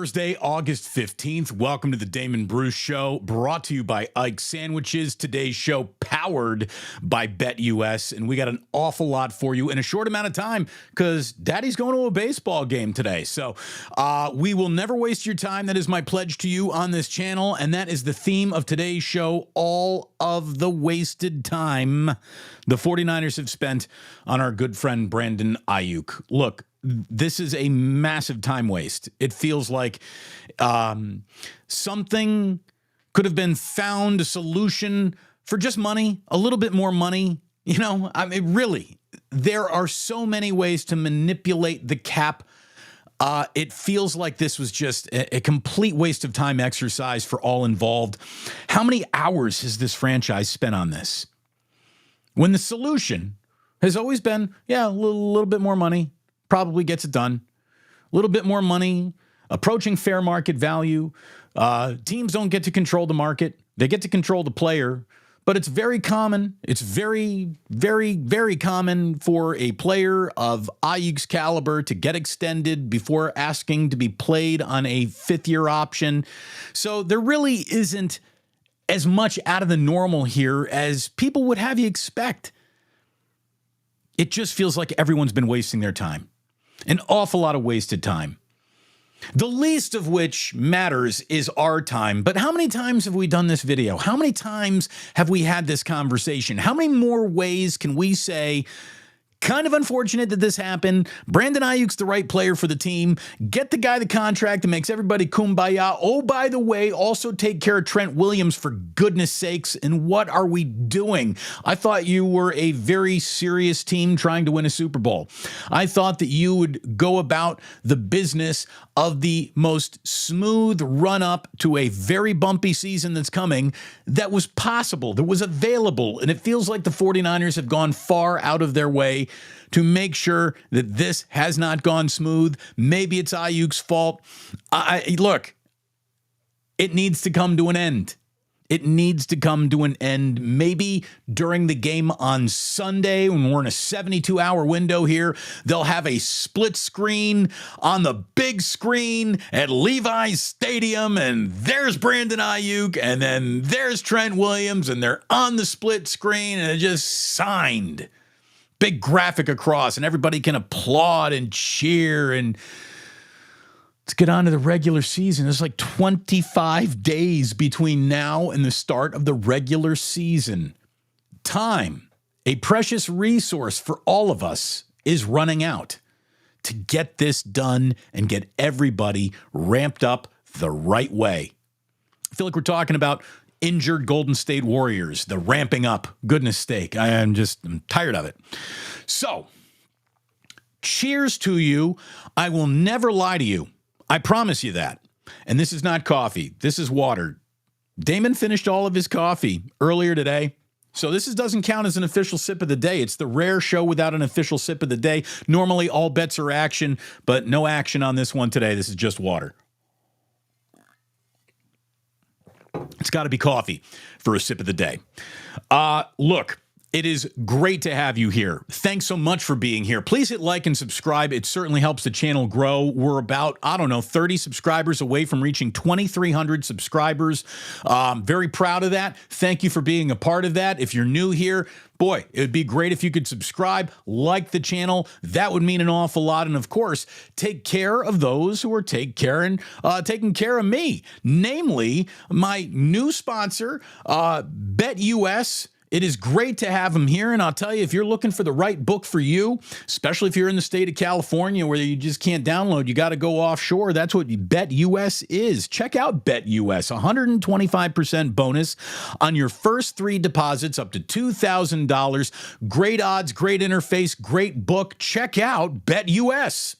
Thursday, August 15th. Welcome to the Damon Bruce Show, brought to you by Ike Sandwiches. Today's show powered by BetUS, and we got an awful lot for you in a short amount of time because Daddy's going to a baseball game today. So we will never waste your time. That is my pledge to you on this channel, and that is the theme of today's show, all of the wasted time the 49ers have spent on our good friend Brandon Aiyuk. Look, this is a massive time waste. It feels like something could have been found, a solution for just money, a little bit more money. You know, I mean, really, there are so many ways to manipulate the cap. It feels like this was just a complete waste of time exercise for all involved. How many hours has this franchise spent on this? When the solution has always been, yeah, a little bit more money. Probably gets it done. A little bit more money, approaching fair market value. Teams don't get to control the market. They get to control the player. But it's very common. It's very, very, very common for a player of Aiyuk's caliber to get extended before asking to be played on a fifth-year option. So there really isn't as much out of the normal here as people would have you expect. It just feels like everyone's been wasting their time. An awful lot of wasted time. The least of which matters is our time. But how many times have we done this video? How many times have we had this conversation? How many more ways can we say, kind of unfortunate that this happened. Brandon Aiyuk's the right player for the team. Get the guy the contract that makes everybody kumbaya. Oh, by the way, also take care of Trent Williams for goodness sakes. And what are we doing? I thought you were a very serious team trying to win a Super Bowl. I thought that you would go about the business of the most smooth run-up to a very bumpy season that's coming that was possible, that was available. And it feels like the 49ers have gone far out of their way to make sure that this has not gone smooth. Maybe it's Aiyuk's fault. Look, it needs to come to an end. It needs to come to an end. Maybe during the game on Sunday, when we're in a 72-hour window here, they'll have a split screen on the big screen at Levi's Stadium, and there's Brandon Aiyuk, and then there's Trent Williams, and they're on the split screen, and it just signed. Big graphic across, and everybody can applaud and cheer. And let's get on to the regular season. There's like 25 days between now and the start of the regular season. Time, a precious resource for all of us, is running out to get this done and get everybody ramped up the right way. I feel like we're talking about injured Golden State Warriors, the ramping up. Goodness sake, I'm tired of it. So, cheers to you. I will never lie to you. I promise you that. And this is not coffee. This is water. Damon finished all of his coffee earlier today. So this doesn't count as an official sip of the day. It's the rare show without an official sip of the day. Normally all bets are action, but no action on this one today. This is just water. It's got to be coffee for a sip of the day. Look, it is great to have you here. Thanks so much for being here. Please hit like and subscribe. It certainly helps the channel grow. We're about, 30 subscribers away from reaching 2,300 subscribers. Very proud of that. Thank you for being a part of that. If you're new here, boy, it would be great if you could subscribe, like the channel. That would mean an awful lot. And of course, take care of those who are taking care of me, namely my new sponsor, BetUS. It is great to have them here, and I'll tell you, if you're looking for the right book for you, especially if you're in the state of California where you just can't download, you got to go offshore. That's what BetUS is. Check out BetUS, 125% bonus on your first 3 deposits up to $2,000. Great odds, great interface, great book. Check out BetUS.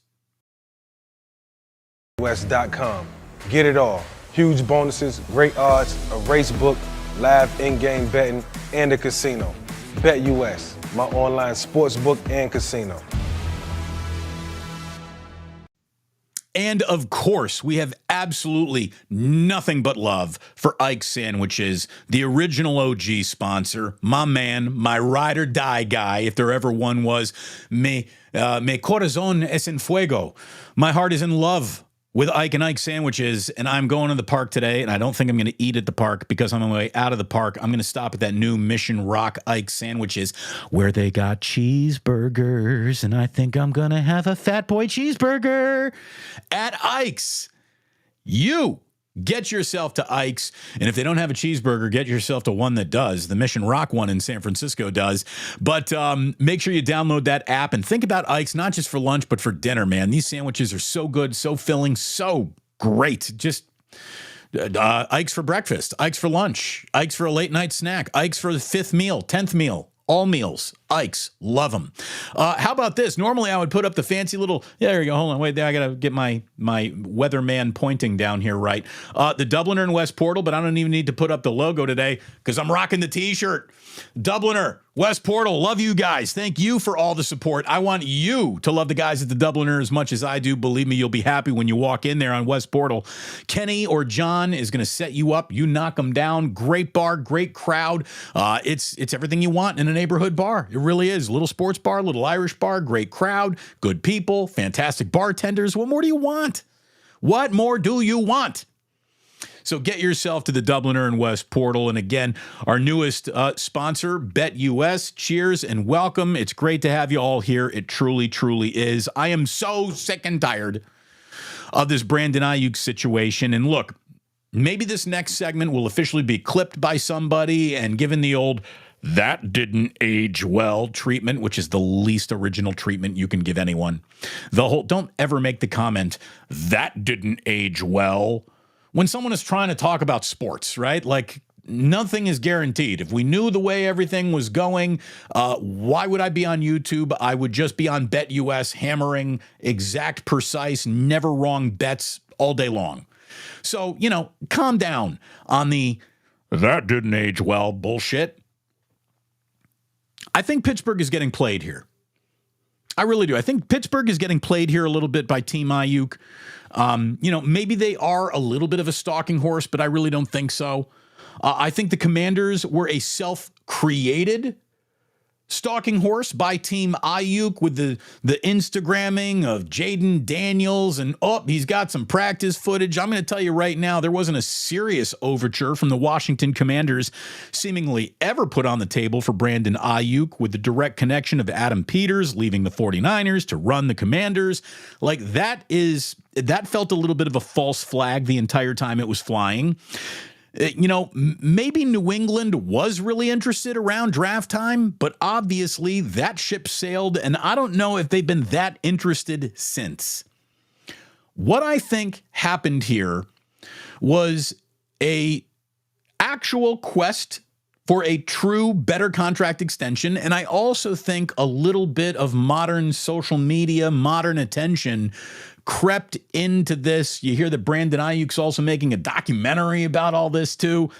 BetUS.com. Get it all. Huge bonuses, great odds, a race book, live in-game betting, and a casino. BetUS, my online sports book and casino. And of course, we have absolutely nothing but love for Ike Sandwiches, the original OG sponsor, my man, my ride or die guy, if there ever one was. Mi corazón es en fuego. My heart is in love with Ike and Ike sandwiches, and I'm going to the park today, and I don't think I'm going to eat at the park because on my way out of the park, I'm going to stop at that new Mission Rock Ike sandwiches where they got cheeseburgers, and I think I'm going to have a Fat Boy cheeseburger at Ike's. You get yourself to Ike's, and if they don't have a cheeseburger, get yourself to one that does. The Mission Rock one in San Francisco does. But make sure you download that app and think about Ike's, not just for lunch, but for dinner, man. These sandwiches are so good, so filling, so great. Just Ike's for breakfast, Ike's for lunch, Ike's for a late night snack, Ike's for the 5th meal, 10th meal. All meals. Ike's. Love them. How about this? Normally, I would put up the fancy little... Yeah, there you go. Hold on. Wait, I got to get my weatherman pointing down here right. The Dubliner and West Portal, but I don't even need to put up the logo today because I'm rocking the T-shirt. Dubliner, West Portal, love you guys. Thank you for all the support. I want you to love the guys at the Dubliner as much as I do. Believe me, you'll be happy when you walk in there on West Portal. Kenny or John is going to set you up. You knock them down. Great bar, great crowd. It's everything you want in a neighborhood bar. It really is. Little sports bar, little Irish bar, great crowd, good people, fantastic bartenders. What more do you want? What more do you want? So get yourself to the Dubliner and West Portal. And again, our newest sponsor, BetUS. Cheers and welcome. It's great to have you all here. It truly, truly is. I am so sick and tired of this Brandon Aiyuk situation. And look, maybe this next segment will officially be clipped by somebody and given the old "that didn't age well" treatment, which is the least original treatment you can give anyone. Don't ever make the comment, "that didn't age well," when someone is trying to talk about sports, right? Like, nothing is guaranteed. If we knew the way everything was going, why would I be on YouTube? I would just be on BetUS hammering exact, precise, never wrong bets all day long. So, calm down on the "that didn't age well" bullshit. I think Pittsburgh is getting played here. I really do. I think Pittsburgh is getting played here a little bit by Team Aiyuk. Maybe they are a little bit of a stalking horse, but I really don't think so. I think the Commanders were a self-created stalking horse by Team Aiyuk with the Instagramming of Jaden Daniels and, he's got some practice footage. I'm going to tell you right now, there wasn't a serious overture from the Washington Commanders seemingly ever put on the table for Brandon Aiyuk, with the direct connection of Adam Peters leaving the 49ers to run the Commanders. Like, that felt a little bit of a false flag the entire time it was flying. Maybe New England was really interested around draft time, but obviously that ship sailed, and I don't know if they've been that interested since. What I think happened here was a actual quest for a true better contract extension, and I also think a little bit of modern social media, modern attention crept into this. You hear that Brandon Aiyuk's also making a documentary about all this too.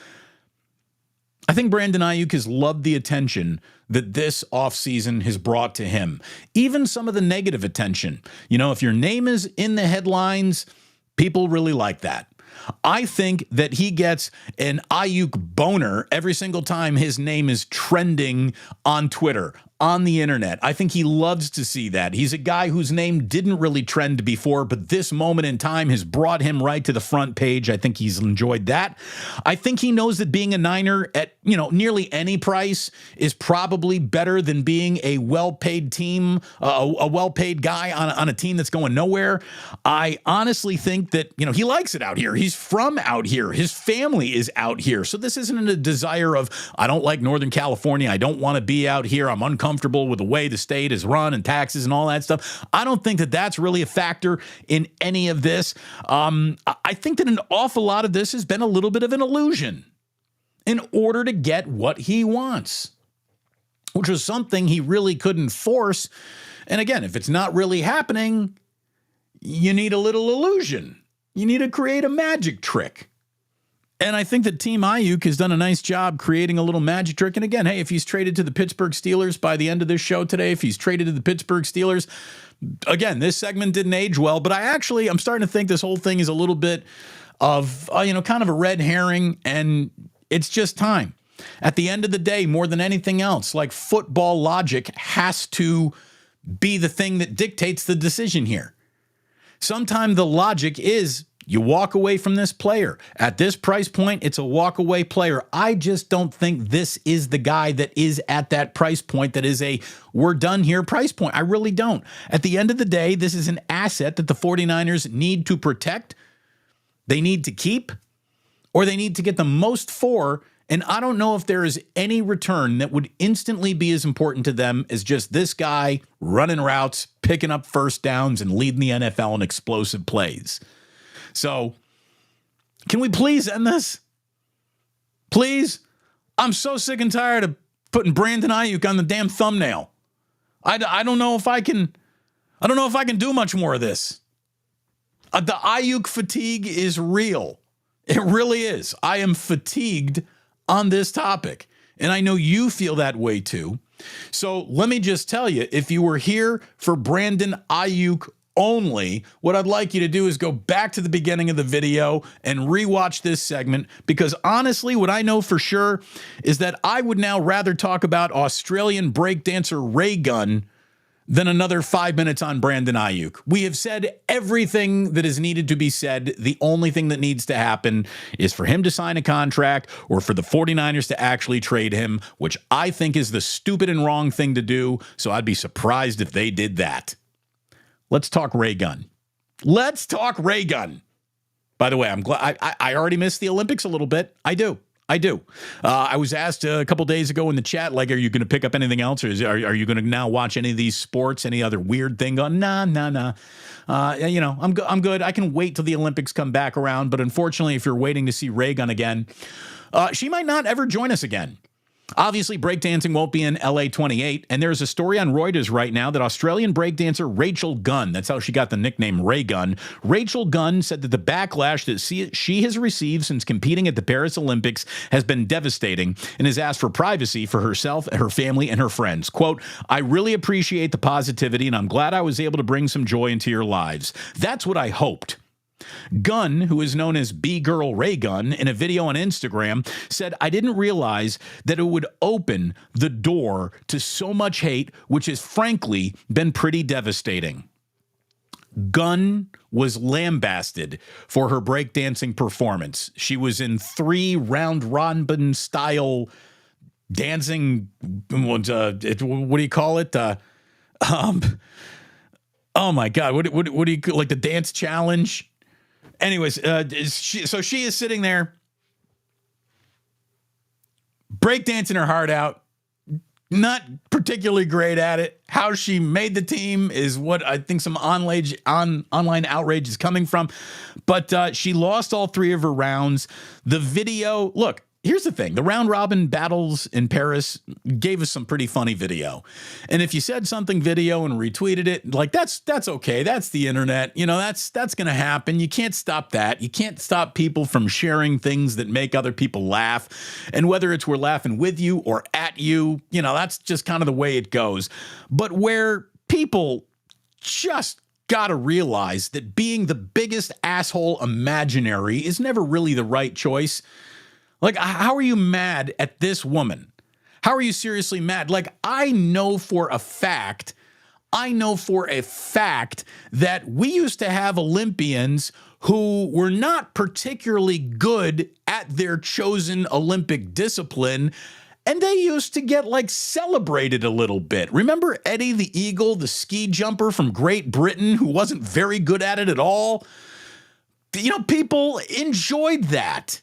I think Brandon Aiyuk has loved the attention that this offseason has brought to him. Even some of the negative attention. If your name is in the headlines, people really like that. I think that he gets an Aiyuk boner every single time his name is trending on Twitter, on the internet. I think he loves to see that. He's a guy whose name didn't really trend before, but this moment in time has brought him right to the front page. I think he's enjoyed that. I think he knows that being a Niner at, nearly any price is probably better than being a well-paid team, a well-paid guy on a team that's going nowhere. I honestly think that, he likes it out here. He's from out here. His family is out here. So this isn't a desire of, I don't like Northern California. I don't want to be out here. I'm uncomfortable with the way the state is run and taxes and all that stuff. I don't think that that's really a factor in any of this. I think that an awful lot of this has been a little bit of an illusion in order to get what he wants, which was something he really couldn't force. And again, if it's not really happening, you need a little illusion. You need to create a magic trick. And I think that Team Aiyuk has done a nice job creating a little magic trick. And again, hey, if he's traded to the Pittsburgh Steelers by the end of this show today, if he's traded to the Pittsburgh Steelers, again, this segment didn't age well, but I'm starting to think this whole thing is a little bit of, kind of a red herring, and it's just time. At the end of the day, more than anything else, like, football logic has to be the thing that dictates the decision here. Sometimes the logic is you walk away from this player. At this price point, it's a walk away player. I just don't think this is the guy that is at that price point that is a we're done here price point. I really don't. At the end of the day, this is an asset that the 49ers need to protect, they need to keep, or they need to get the most for. And I don't know if there is any return that would instantly be as important to them as just this guy running routes, picking up first downs, and leading the NFL in explosive plays. So, can we please end this? Please? I'm so sick and tired of putting Brandon Aiyuk on the damn thumbnail. I don't know if I can do much more of this. The Aiyuk fatigue is real. It really is. I am fatigued on this topic, and I know you feel that way too. So let me just tell you, if you were here for Brandon Aiyuk only, what I'd like you to do is go back to the beginning of the video and rewatch this segment, because honestly, what I know for sure is that I would now rather talk about Australian breakdancer Raygun than another 5 minutes on Brandon Aiyuk. We have said everything that is needed to be said. The only thing that needs to happen is for him to sign a contract or for the 49ers to actually trade him, which I think is the stupid and wrong thing to do. So I'd be surprised if they did that. Let's talk Raygun. Let's talk Raygun. By the way, I'm glad I already missed the Olympics a little bit. I do. I was asked a couple days ago in the chat, like, are you going to pick up anything else? Or are you going to now watch any of these sports, any other weird thing? Nah. I'm good. I can wait till the Olympics come back around. But unfortunately, if you're waiting to see Raygun again, she might not ever join us again. Obviously, breakdancing won't be in LA 28, and there's a story on Reuters right now that Australian breakdancer Rachel Gunn, that's how she got the nickname Raygun, Rachel Gunn said that the backlash that she has received since competing at the Paris Olympics has been devastating and has asked for privacy for herself, her family, and her friends. Quote, "I really appreciate the positivity, and I'm glad I was able to bring some joy into your lives. That's what I hoped." Gunn, who is known as B-Girl Raygun, in a video on Instagram, said, "I didn't realize that it would open the door to so much hate, which has frankly been pretty devastating." Gunn was lambasted for her breakdancing performance. She was in 3 round-robin style dancing, what do you call it? Oh my God, what do you, like the dance challenge? Anyways, she is sitting there breakdancing her heart out, not particularly great at it. How she made the team is what I think some online outrage is coming from. But she lost all 3 of her rounds. The video, look, here's the thing. The round robin battles in Paris gave us some pretty funny video. And if you said something video and retweeted it, like that's okay. That's the internet. You know, that's going to happen. You can't stop that. You can't stop people from sharing things that make other people laugh. And whether it's we're laughing with you or at you, you know, that's just kind of the way it goes. But where people just got to realize that being the biggest asshole imaginary is never really the right choice. Like, how are you mad at this woman? How are you seriously mad? Like, I know for a fact that we used to have Olympians who were not particularly good at their chosen Olympic discipline, and they used to get, like, celebrated a little bit. Remember Eddie the Eagle, the ski jumper from Great Britain, who wasn't very good at it at all? You know, people enjoyed that.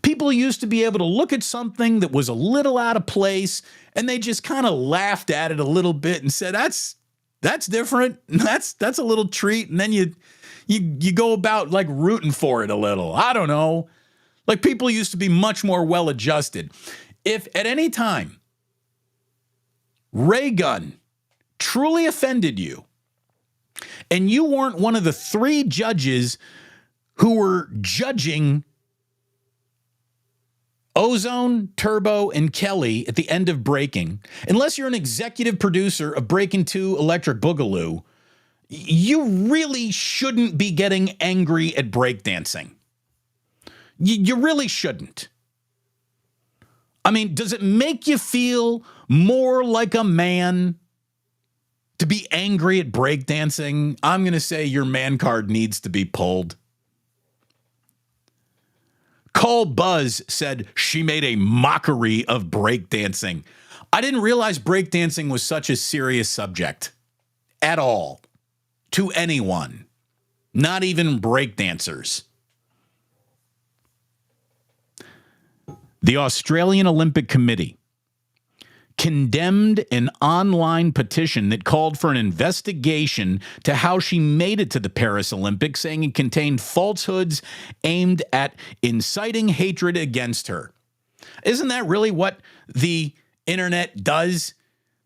People used to be able to look at something that was a little out of place, and they just kind of laughed at it a little bit and said, that's different. That's a little treat. And then you go about like rooting for it a little. I don't know. Like, people used to be much more well-adjusted. If at any time Raygun truly offended you and you weren't one of the 3 judges who were judging Ozone, Turbo, and Kelly at the end of Breaking, unless you're an executive producer of Breaking 2 Electric Boogaloo, you really shouldn't be getting angry at breakdancing. You really shouldn't. I mean, does it make you feel more like a man to be angry at breakdancing, I'm going to say your man card needs to be pulled. Cole Buzz said she made a mockery of breakdancing. I didn't realize breakdancing was such a serious subject at all to anyone, not even breakdancers. The Australian Olympic Committee condemned an online petition that called for an investigation to how she made it to the Paris Olympics, saying it contained falsehoods aimed at inciting hatred against her. Isn't that really what the internet does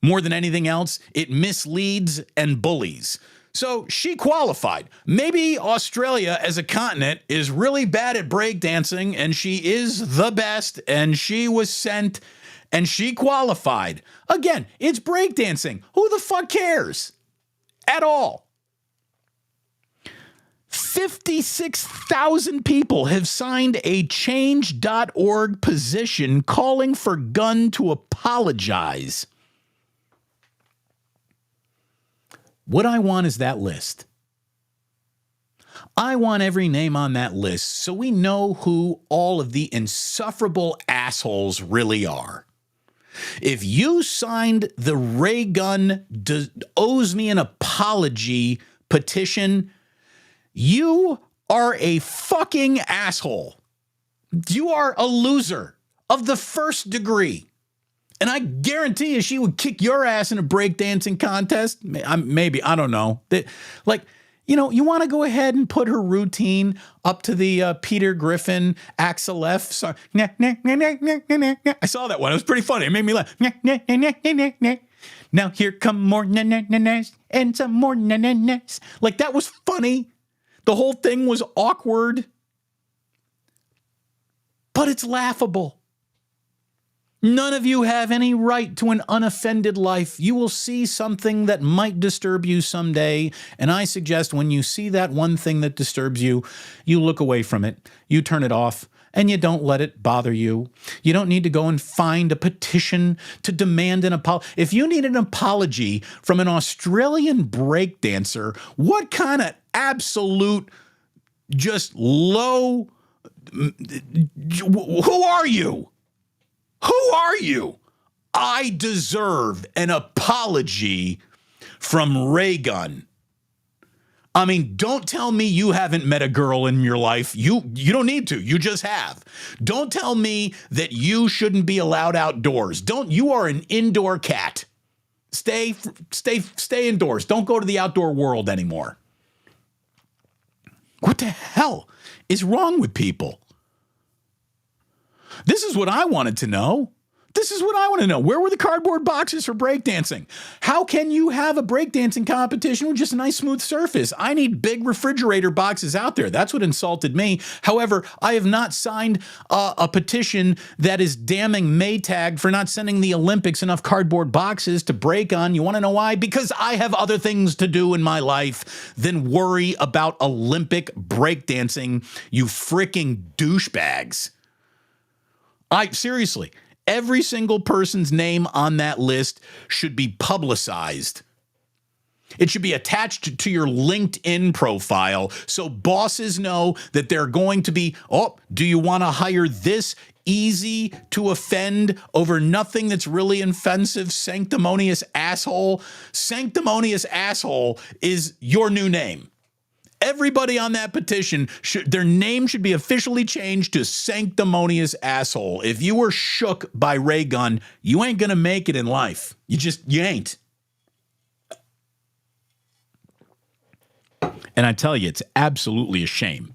more than anything else? It misleads and bullies. So she qualified. Maybe Australia as a continent is really bad at breakdancing and she is the best and she was sent and she qualified. Again, it's breakdancing. Who the fuck cares? At all. 56,000 people have signed a change.org petition calling for Gunn to apologize. What I want is that list. I want every name on that list so we know who all of the insufferable assholes really are. If you signed the Raygun owes me an apology petition, you are a fucking asshole. You are a loser of the first degree. And I guarantee you she would kick your ass in a breakdancing contest. Maybe, I don't know. You want to go ahead and put her routine up to the Peter Griffin, Axel F. song. I saw that one. It was pretty funny. It made me laugh. Now here come more na-na-na-nas and some more na-na-nas. Like, that was funny. The whole thing was awkward. But it's laughable. None of you have any right to an unoffended life. You will see something that might disturb you someday, and I suggest when you see that one thing that disturbs you, you look away from it, you turn it off, and you don't let it bother you. You don't need to go and find a petition to demand an apology. If you need an apology from an Australian breakdancer, what kind of absolute, just low, who are you? Who are you? I deserve an apology from Raygun. I mean, don't tell me you haven't met a girl in your life. You don't need to. You just have. Don't tell me that you shouldn't be allowed outdoors. You are an indoor cat. Stay indoors. Don't go to the outdoor world anymore. What the hell is wrong with people? This is what I wanted to know. This is what I want to know. Where were the cardboard boxes for breakdancing? How can you have a breakdancing competition with just a nice smooth surface? I need big refrigerator boxes out there. That's what insulted me. However, I have not signed a petition that is damning Maytag for not sending the Olympics enough cardboard boxes to break on. You want to know why? Because I have other things to do in my life than worry about Olympic breakdancing, you freaking douchebags. Seriously, every single person's name on that list should be publicized. It should be attached to your LinkedIn profile so bosses know that they're going to be, do you want to hire this easy to offend over nothing that's really offensive, sanctimonious asshole? Sanctimonious asshole is your new name. Everybody on that petition, their name should be officially changed to sanctimonious asshole. If you were shook by Raygun, you ain't going to make it in life. You ain't. And I tell you, it's absolutely a shame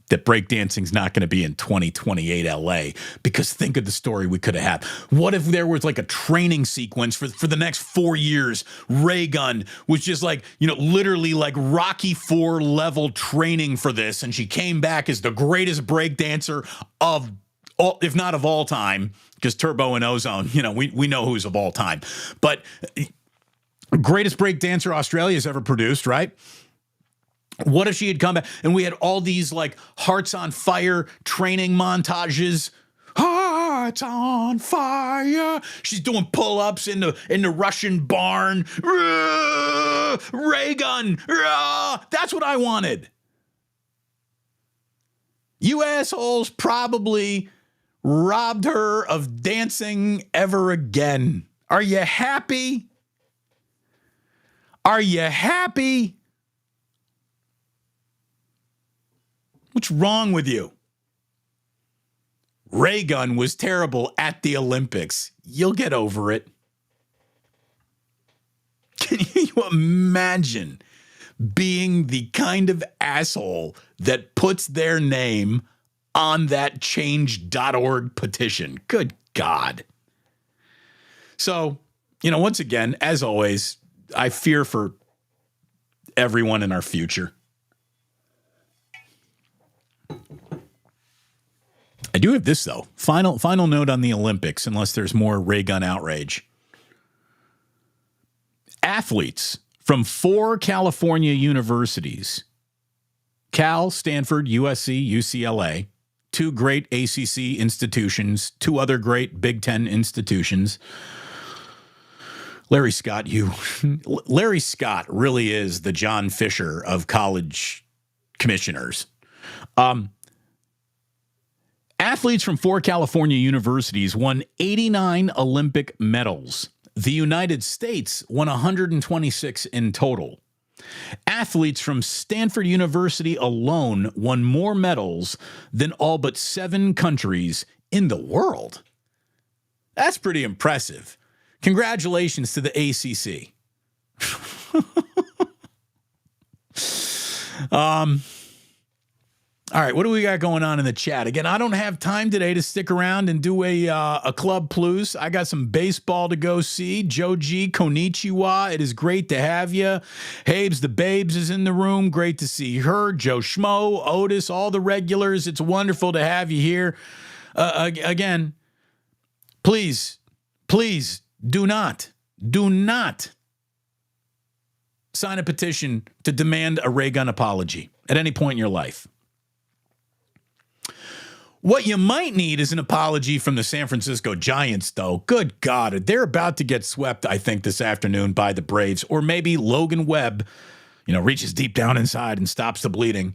that breakdancing's not going to be in 2028 LA, because think of the story we could have had. What if there was like a training sequence for the next 4 years? Raygun was just like, literally like Rocky IV level training for this. And she came back as the greatest breakdancer of all, if not of all time, because Turbo and Ozone, we know who's of all time, but greatest breakdancer Australia's ever produced, right? What if she had come back and we had all these like hearts on fire training montages? It's on fire. She's doing pull-ups in the Russian barn. Raygun. That's what I wanted. You assholes probably robbed her of dancing ever again. Are you happy? Are you happy? What's wrong with you? Raygun was terrible at the Olympics. You'll get over it. Can you imagine being the kind of asshole that puts their name on that change.org petition? Good God. So, once again, as always, I fear for everyone in our future. I do have this, though. Final note on the Olympics, unless there's more Raygun outrage. Athletes from 4 California universities, Cal, Stanford, USC, UCLA, 2 great ACC institutions, 2 other great Big Ten institutions. Larry Scott really is the John Fisher of college commissioners. Athletes from 4 California universities won 89 Olympic medals. The United States won 126 in total. Athletes from Stanford University alone won more medals than all but 7 countries in the world. That's pretty impressive. Congratulations to the ACC. All right, what do we got going on in the chat? Again, I don't have time today to stick around and do a Club Plus. I got some baseball to go see. Joe G, konnichiwa. It is great to have you. Habes the Babes is in the room. Great to see her. Joe Schmo, Otis, all the regulars. It's wonderful to have you here. Again, please do not sign a petition to demand a Raygun apology at any point in your life. What you might need is an apology from the San Francisco Giants, though. Good God, they're about to get swept, I think, this afternoon by the Braves. Or maybe Logan Webb, reaches deep down inside and stops the bleeding.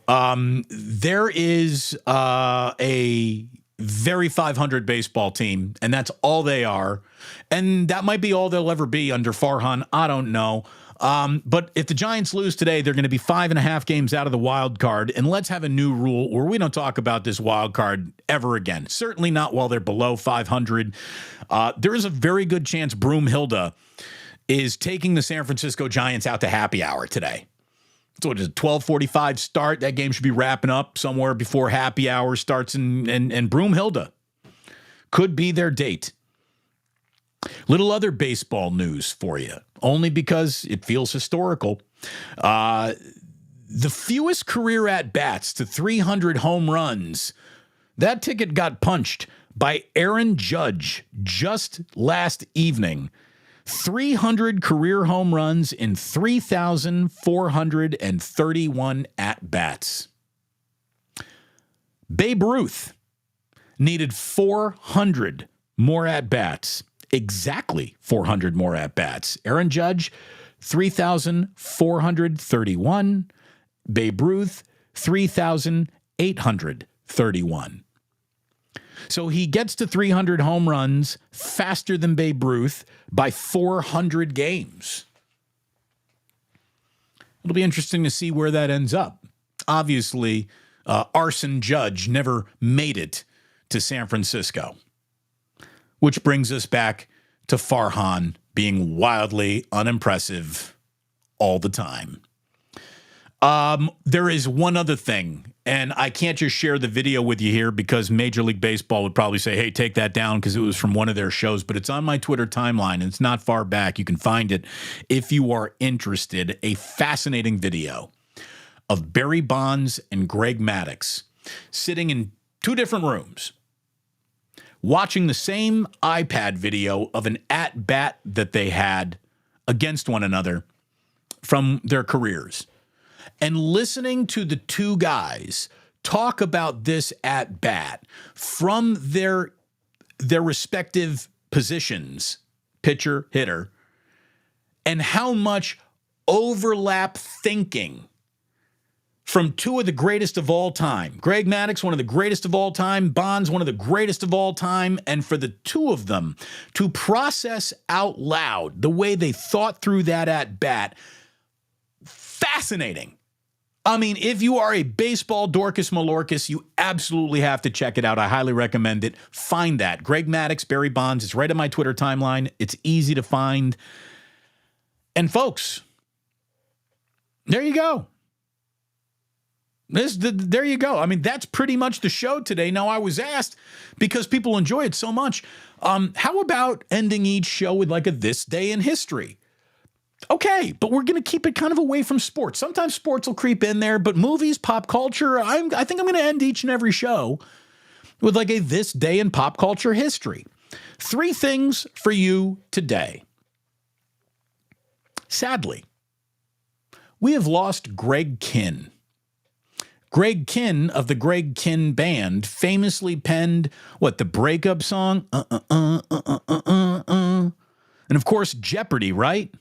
There is a very 500 baseball team, and that's all they are. And that might be all they'll ever be under Farhan. I don't know. But if the Giants lose today, they're going to be 5.5 games out of the wild card. And let's have a new rule where we don't talk about this wild card ever again. Certainly not while they're below 500. There is a very good chance Broomhilda is taking the San Francisco Giants out to happy hour today. So it is a 12:45 start. That game should be wrapping up somewhere before happy hour starts. And Broomhilda could be their date. Little other baseball news for you, only because it feels historical. The fewest career at-bats to 300 home runs. That ticket got punched by Aaron Judge just last evening. 300 career home runs in 3,431 at-bats. Babe Ruth needed 400 more at-bats. Exactly 400 more at-bats. Aaron Judge, 3,431. Babe Ruth, 3,831. So he gets to 300 home runs faster than Babe Ruth by 400 games. It'll be interesting to see where that ends up. Obviously, Arson Judge never made it to San Francisco. Which brings us back to Farhan being wildly unimpressive all the time. There is one other thing, and I can't just share the video with you here because Major League Baseball would probably say, hey, take that down because it was from one of their shows, but it's on my Twitter timeline, and it's not far back. You can find it if you are interested. A fascinating video of Barry Bonds and Greg Maddux sitting in 2 different rooms, watching the same iPad video of an at-bat that they had against one another from their careers, and listening to the 2 guys talk about this at-bat from their their respective positions, pitcher, hitter, and how much overlap thinking from two of the greatest of all time. Greg Maddux, one of the greatest of all time. Bonds, one of the greatest of all time. And for the two of them to process out loud the way they thought through that at bat, fascinating. I mean, if you are a baseball Dorcas Malorcas, you absolutely have to check it out. I highly recommend it. Find that. Greg Maddux, Barry Bonds. It's right on my Twitter timeline. It's easy to find. And folks, there you go. There you go. I mean, that's pretty much the show today. Now, I was asked, because people enjoy it so much, how about ending each show with like a This Day in History? Okay, but we're going to keep it kind of away from sports. Sometimes sports will creep in there, but movies, pop culture, I think I'm going to end each and every show with like a This Day in Pop Culture History. 3 things for you today. Sadly, we have lost Greg Kihn. Greg Kihn of the Greg Kihn Band famously penned, the breakup song? And of course, Jeopardy, right?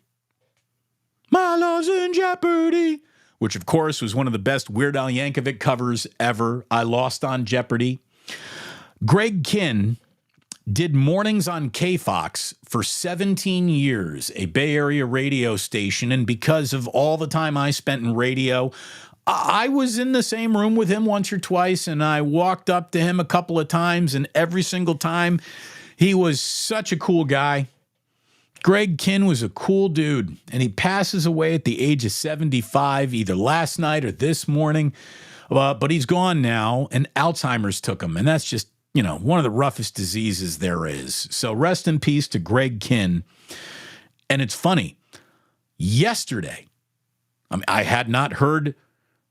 My love's in jeopardy, which of course was one of the best Weird Al Yankovic covers ever. I Lost on Jeopardy. Greg Kihn did mornings on KFOX for 17 years, a Bay Area radio station, and because of all the time I spent in radio, I was in the same room with him once or twice, and I walked up to him a couple of times, and every single time, he was such a cool guy. Greg Kihn was a cool dude, and he passes away at the age of 75, either last night or this morning, but he's gone now, and Alzheimer's took him, and that's just, one of the roughest diseases there is. So rest in peace to Greg Kihn. And it's funny, yesterday, I had not heard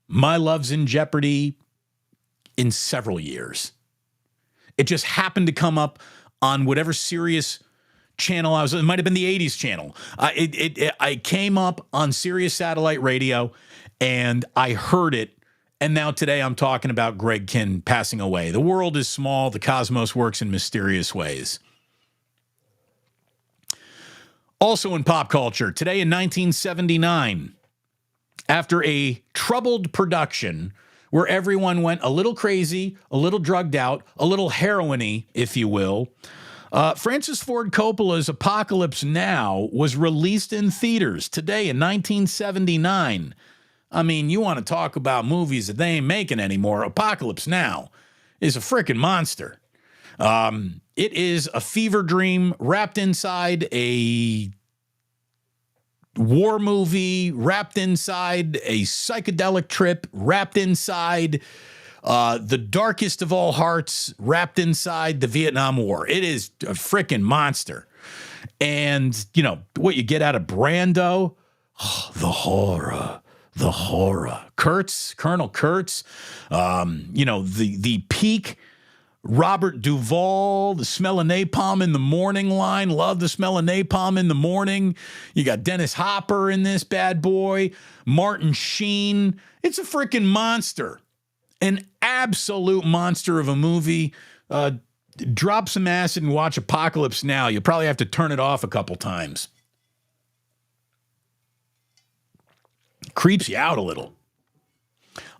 My Love's in Jeopardy in several years. It just happened to come up on whatever Sirius channel I was. It might have been the 80s channel. I came up on Sirius satellite radio, and I heard it. And now today I'm talking about Greg Kihn passing away. The world is small. The cosmos works in mysterious ways. Also in pop culture, today in 1979, after a troubled production where everyone went a little crazy, a little drugged out, a little heroin-y, if you will, Francis Ford Coppola's Apocalypse Now was released in theaters today in 1979. I mean, you want to talk about movies that they ain't making anymore. Apocalypse Now is a freaking monster. It is a fever dream wrapped inside a war movie, wrapped inside a psychedelic trip, wrapped inside the darkest of all hearts, wrapped inside the Vietnam War. It is a freaking monster. And, what you get out of Brando, the horror. Colonel Kurtz, the peak Robert Duvall, the smell of napalm in the morning line. Love the smell of napalm in the morning. You got Dennis Hopper in this bad boy. Martin Sheen. It's a freaking monster. An absolute monster of a movie. Drop some acid and watch Apocalypse Now. You'll probably have to turn it off a couple times. Creeps you out a little.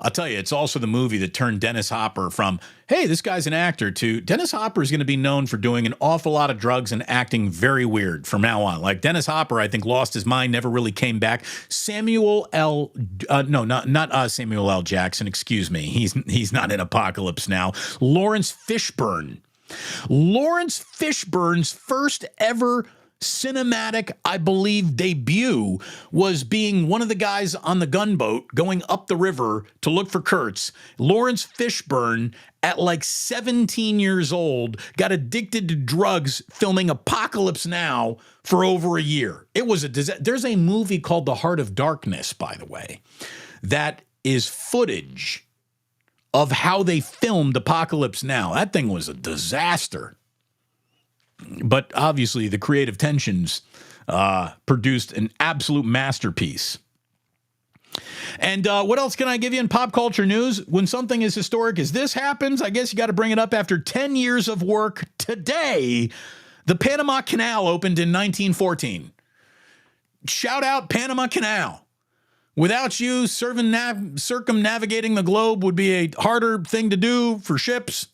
I'll tell you, it's also the movie that turned Dennis Hopper from, hey, this guy's an actor, to Dennis Hopper is going to be known for doing an awful lot of drugs and acting very weird from now on. Like Dennis Hopper, I think, lost his mind, never really came back. Samuel L. Not Samuel L. Jackson, excuse me. He's not in Apocalypse Now. Lawrence Fishburne. Lawrence Fishburne's first ever cinematic, I believe, debut was being one of the guys on the gunboat going up the river to look for Kurtz. Lawrence Fishburne, at like 17 years old, got addicted to drugs filming Apocalypse Now for over a year. It was a disaster. There's a movie called The Heart of Darkness, by the way, that is footage of how they filmed Apocalypse Now. That thing was a disaster. But obviously, the creative tensions produced an absolute masterpiece. And what else can I give you in pop culture news? When something as historic as this happens, I guess you got to bring it up. After 10 years of work today, the Panama Canal opened in 1914. Shout out Panama Canal. Without you, circumnavigating the globe would be a harder thing to do for ships.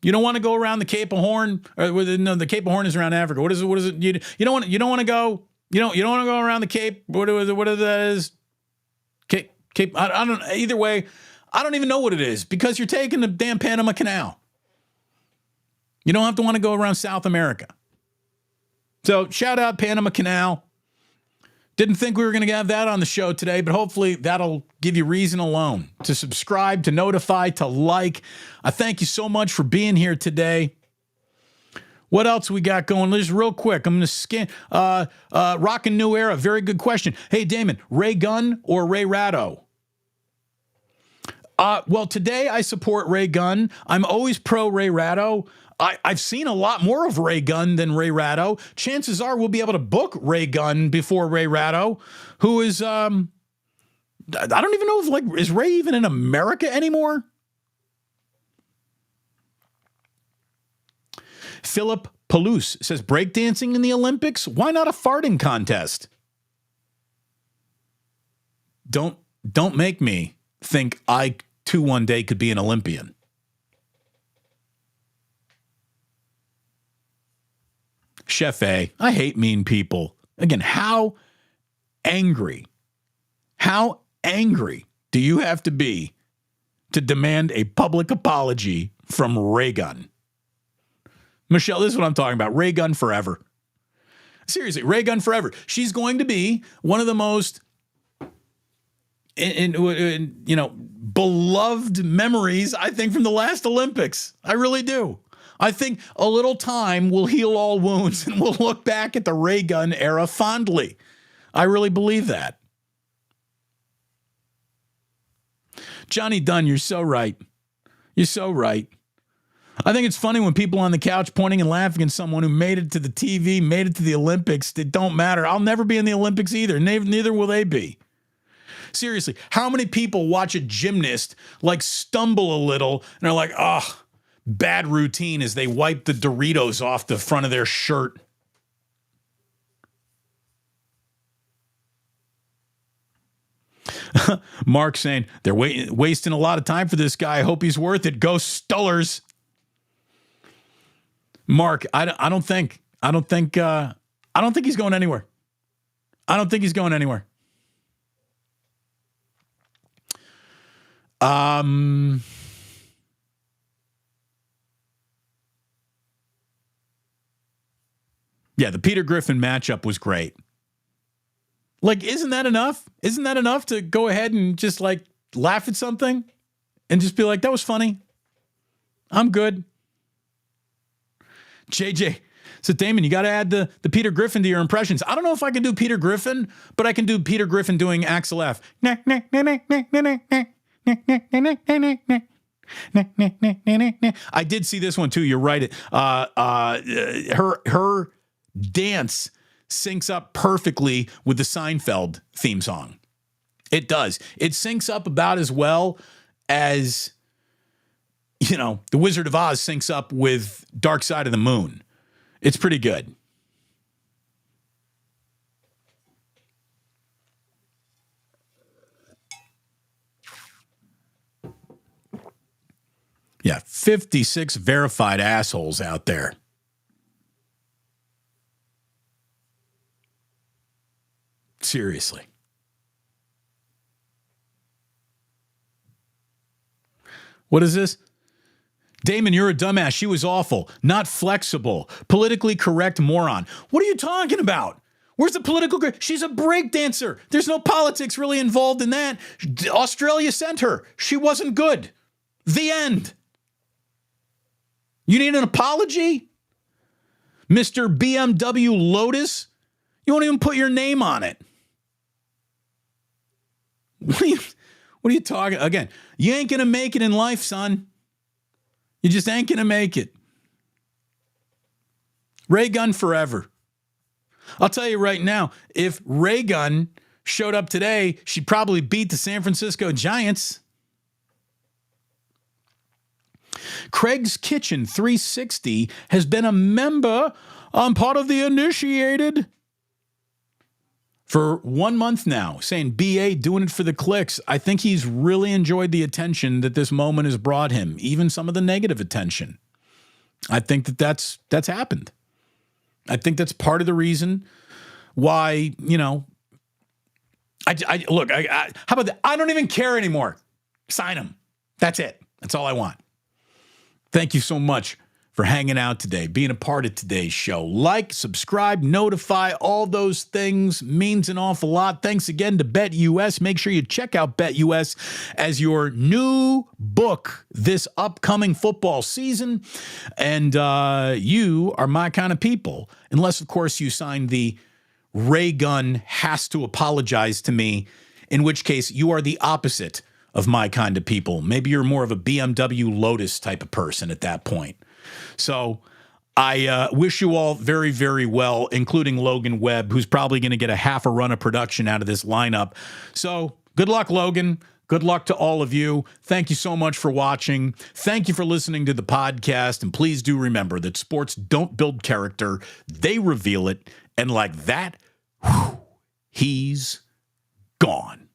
You don't want to go around the Cape of Horn. No, the Cape of Horn is around Africa. What is it? You don't want to go. You don't want to go around the Cape. What is that is? Cape. I don't. Either way, I don't even know what it is because you're taking the damn Panama Canal. You don't have to want to go around South America. So shout out Panama Canal. Didn't think we were going to have that on the show today, but hopefully that'll give you reason alone to subscribe, to notify, to like. I thank you so much for being here today. What else we got going? Just real quick, I'm going to scan. Rockin' New Era, very good question. Hey, Damon, Raygun or Ray Ratto? Well, today I support Raygun. I'm always pro Ray Ratto. I've seen a lot more of Raygun than Ray Ratto. Chances are we'll be able to book Raygun before Ray Ratto, who is, I don't even know if, is Ray even in America anymore? Philip Palouse says, breakdancing in the Olympics? Why not a farting contest? Don't make me think I too one day could be an Olympian. Chef A, I hate mean people. Again, how angry do you have to be to demand a public apology from Raygun? Michelle, this is what I'm talking about. Raygun forever. Seriously, Raygun forever. She's going to be one of the most beloved memories, I think, from the last Olympics. I really do. I think a little time will heal all wounds and we'll look back at the Raygun era fondly. I really believe that. Johnny Dunn, you're so right. You're so right. I think it's funny when people on the couch pointing and laughing at someone who made it to the TV, made it to the Olympics. It don't matter. I'll never be in the Olympics either. Neither will they be. Seriously, how many people watch a gymnast stumble a little and are like, oh, bad routine as they wipe the Doritos off the front of their shirt? Mark saying, they're wasting a lot of time for this guy. I hope he's worth it. Go Stullers. Mark, I don't think he's going anywhere. I don't think he's going anywhere. Yeah, the Peter Griffin matchup was great. Isn't that enough? Isn't that enough to go ahead and just laugh at something and just be like, that was funny. I'm good. JJ, so Damon, you got to add the Peter Griffin to your impressions. I don't know if I can do Peter Griffin, but I can do Peter Griffin doing Axel F. I did see this one too. You're right. Her dance syncs up perfectly with the Seinfeld theme song. It does. It syncs up about as well as, the Wizard of Oz syncs up with Dark Side of the Moon. It's pretty good. Yeah, 56 verified assholes out there. Seriously. What is this? Damon, you're a dumbass. She was awful. Not flexible. Politically correct moron. What are you talking about? Where's the political... She's a breakdancer. There's no politics really involved in that. Australia sent her. She wasn't good. The end. You need an apology? Mr. BMW Lotus? You won't even put your name on it. What are you talking? Again, you ain't going to make it in life, son. You just ain't going to make it. Raygun forever. I'll tell you right now, if Raygun showed up today, she'd probably beat the San Francisco Giants. Craig's Kitchen 360 has been a member. I'm part of the initiated for 1 month now, saying BA doing it for the clicks. I think he's really enjoyed the attention that this moment has brought him, even some of the negative attention. I think that's happened. I think that's part of the reason why, look, how about that? I don't even care anymore. Sign him. That's it. That's all I want. Thank you so much for hanging out today, being a part of today's show. Like, subscribe, notify, all those things means an awful lot. Thanks again to BetUS. Make sure you check out BetUS as your new book this upcoming football season. And you are my kind of people, unless, of course, you sign the Raygun has to apologize to me, in which case you are the opposite of my kind of people. Maybe you're more of a BMW Lotus type of person at that point. So I wish you all very, very well, including Logan Webb, who's probably going to get a half a run of production out of this lineup. So good luck, Logan. Good luck to all of you. Thank you so much for watching. Thank you for listening to the podcast. And please do remember that sports don't build character. They reveal it. And like that, he's gone.